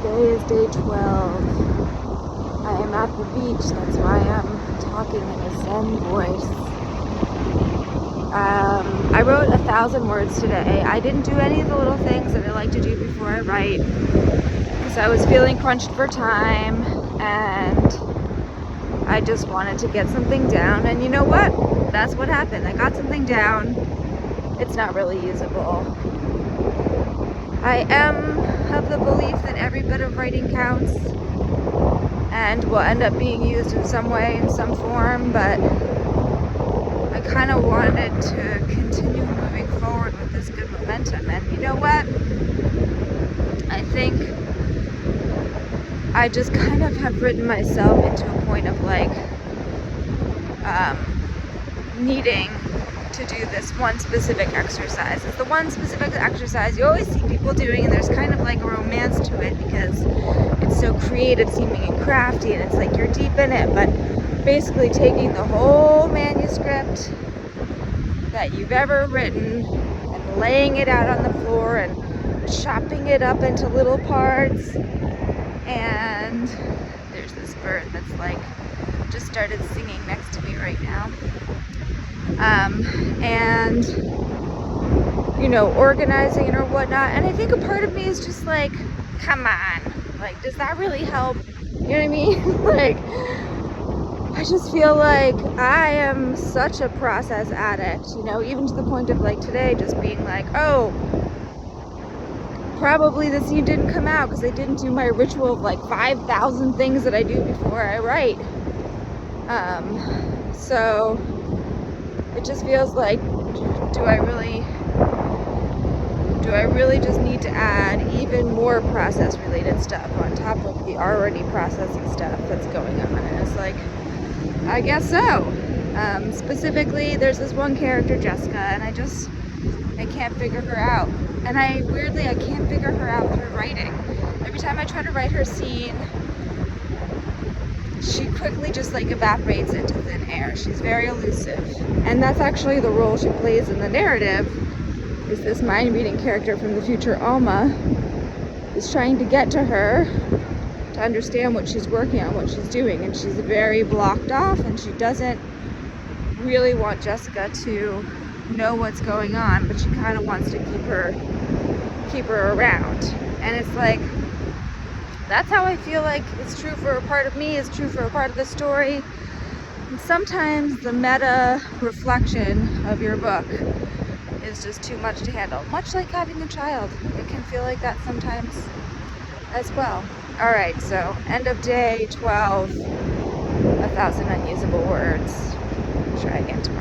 Today is day 12. I am at the beach, that's why I'm talking in a Zen voice. I wrote 1,000 words today. I didn't do any of the little things that I like to do before I write because I was feeling crunched for time and I just wanted to get something down, and you know what? That's what happened. I got something down. It's not really usable. I am of the belief that every bit of writing counts and will end up being used in some way, in some form, but I kind of wanted to continue moving forward with this good momentum. And you know what? I think I just kind of have written myself into a point of like needing to do this one specific exercise. It's the one specific exercise you always see people doing, and there's kind of like a romance to it because it's so creative seeming and crafty, and it's like you're deep in it, but basically taking the whole manuscript that you've ever written and laying it out on the floor and chopping it up into little parts. And there's this bird that's like just started singing next to me right now. And you know, organizing it or whatnot. And I think a part of me is just like, come on, like, does that really help? You know what I mean? Like, I just feel like I am such a process addict, you know, even to the point of like today just being like, oh, probably the scene didn't come out because I didn't do my ritual of like 5,000 things that I do before I write. So it just feels like, do I really just need to add even more process related stuff on top of the already processing stuff that's going on? And it's like, I guess so. Specifically, there's this one character, Jessica, and I can't figure her out. And I can't figure her out through writing. Every time I try to write her scene, she quickly just like evaporates into thin air. She's very elusive. And that's actually the role she plays in the narrative, is this mind-reading character from the future, Alma, is trying to get to her to understand what she's working on, what she's doing, and she's very blocked off, and she doesn't really want Jessica to know what's going on, but she kind of wants to keep her around. And it's like, that's how I feel like it's true for a part of me, it's true for a part of the story. And sometimes the meta reflection of your book is just too much to handle. Much like having a child, it can feel like that sometimes as well. All right, so end of day 12, 1,000 unusable words. Try again tomorrow.